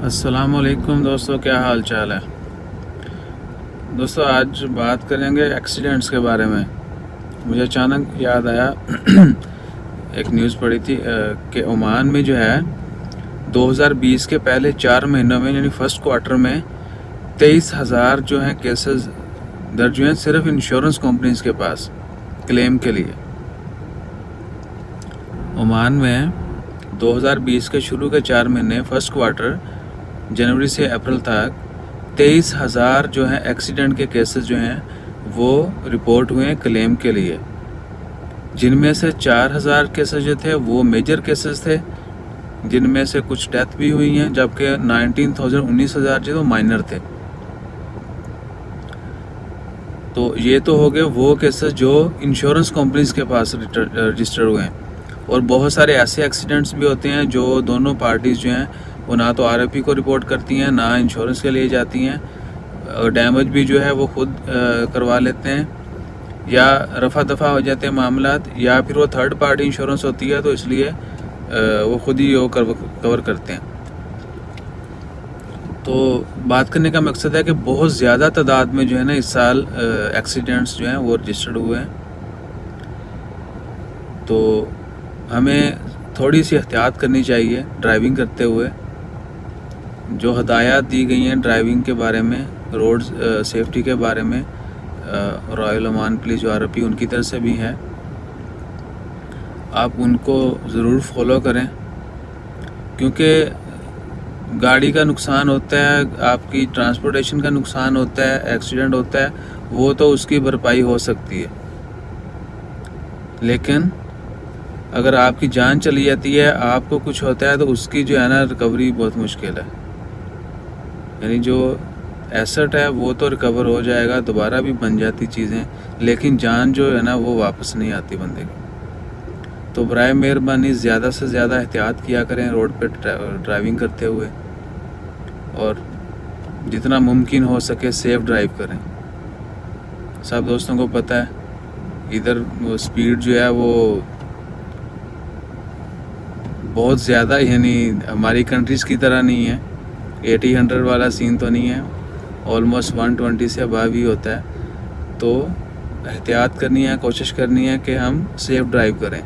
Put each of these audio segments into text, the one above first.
السلام علیکم دوستو، کیا حال چال ہے دوستو؟ آج بات کریں گے ایکسیڈنٹس کے بارے میں۔ مجھے اچانک یاد آیا ایک نیوز پڑھی تھی کہ عمان میں جو ہے 2020 کے پہلے 4 مہینوں میں یعنی فرسٹ کوارٹر میں 23,000 جو ہیں کیسز درج ہوئے ہیں صرف انشورنس کمپنیز کے پاس کلیم کے لیے۔ عمان میں 2020 کے شروع کے 4 مہینے فرسٹ کوارٹر جنوری سے اپریل تک 23,000 جو ہیں ایکسیڈنٹ کے کیسز جو ہیں وہ رپورٹ ہوئے ہیں کلیم کے لیے، جن میں سے 4,000 کیسز جو تھے وہ میجر کیسز تھے، جن میں سے کچھ ڈیتھ بھی ہوئی ہیں، جبکہ 19,000 جو وہ مائنر تھے۔ تو یہ تو ہو گئے وہ کیسز جو انشورنس کمپنیز کے پاس رجسٹر ہوئے ہیں، اور بہت سارے ایسے ایکسیڈنٹس بھی ہوتے ہیں جو دونوں پارٹیز جو ہیں وہ نہ تو RFP کو رپورٹ کرتی ہیں، نہ انشورنس کے لیے جاتی ہیں، ڈیمیج بھی جو ہے وہ خود کروا لیتے ہیں، یا رفع دفع ہو جاتے ہیں معاملات، یا پھر وہ تھرڈ پارٹی انشورنس ہوتی ہے تو اس لیے وہ خود ہی وہ کور کرتے ہیں۔ تو بات کرنے کا مقصد ہے کہ بہت زیادہ تعداد میں جو ہے نا اس سال ایکسیڈنٹس جو ہیں وہ رجسٹرڈ ہوئے ہیں، تو ہمیں تھوڑی سی احتیاط کرنی چاہیے ڈرائیونگ کرتے ہوئے۔ جو ہدایات دی گئی ہیں ڈرائیونگ کے بارے میں، روڈ سیفٹی کے بارے میں، رائل عمان پولیس جو RFP ان کی طرف سے بھی ہے، آپ ان کو ضرور فالو کریں، کیونکہ گاڑی کا نقصان ہوتا ہے، آپ کی ٹرانسپورٹیشن کا نقصان ہوتا ہے، ایکسیڈنٹ ہوتا ہے، وہ تو اس کی بھرپائی ہو سکتی ہے، لیکن اگر آپ کی جان چلی جاتی ہے، آپ کو کچھ ہوتا ہے، تو اس کی جو ہے نا ریکوری بہت مشکل ہے۔ یعنی جو ایسٹ ہے وہ تو ریکور ہو جائے گا، دوبارہ بھی بن جاتی چیزیں، لیکن جان جو ہے نا وہ واپس نہیں آتی بندے کی۔ تو برائے مہربانی زیادہ سے زیادہ احتیاط کیا کریں روڈ پہ ڈرائیونگ کرتے ہوئے، اور جتنا ممکن ہو سکے سیف ڈرائیو کریں۔ سب دوستوں کو پتہ ہے ادھر وہ سپیڈ جو ہے وہ بہت زیادہ، یعنی ہماری کنٹریز کی طرح نہیں ہے، 80-100 والا سین تو نہیں ہے، آلموسٹ 120 سے اباو ہی ہوتا ہے۔ تو احتیاط کرنی ہے، کوشش کرنی ہے کہ ہم سیف ڈرائیو کریں۔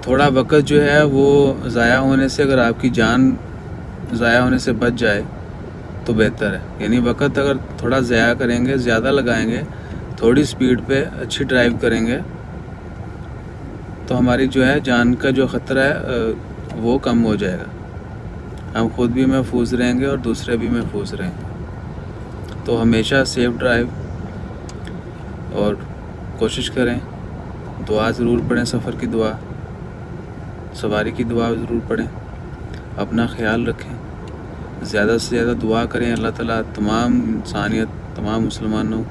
تھوڑا وقت جو ہے وہ ضائع ہونے سے، اگر آپ کی جان ضائع ہونے سے بچ جائے تو بہتر ہے۔ یعنی وقت اگر تھوڑا ضائع کریں گے، زیادہ لگائیں گے، تھوڑی سپیڈ پہ اچھی ڈرائیو کریں گے، تو ہماری جو ہے جان کا جو خطرہ ہے وہ کم ہو جائے گا، ہم خود بھی محفوظ رہیں گے اور دوسرے بھی محفوظ رہیں گے۔ تو ہمیشہ سیف ڈرائیو، اور کوشش کریں، دعا ضرور پڑھیں، سفر کی دعا، سواری کی دعا ضرور پڑھیں، اپنا خیال رکھیں، زیادہ سے زیادہ دعا کریں، اللہ تعالیٰ تمام انسانیت، تمام مسلمانوں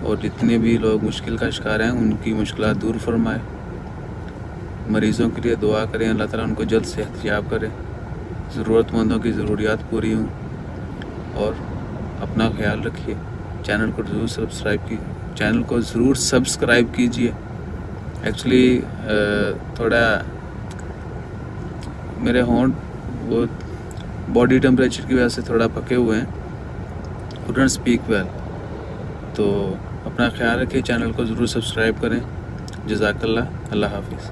اور جتنے بھی لوگ مشکل کا شکار ہیں ان کی مشکلات دور فرمائے۔ مریضوں کے لیے دعا کریں، اللہ تعالیٰ ان کو جلد صحت یاب کرے، ضرورت مندوں کی ضروریات پوری ہوں، اور اپنا خیال رکھیے۔ چینل کو ضرور سبسکرائب کیجئے۔ ایکچولی تھوڑا میرے ہونٹ وہ باڈی ٹمپریچر کی وجہ سے تھوڑا پکے ہوئے ہیں، couldn't speak well، تو اپنا خیال رکھیے، چینل کو ضرور سبسکرائب کریں۔ جزاک اللہ، اللہ حافظ۔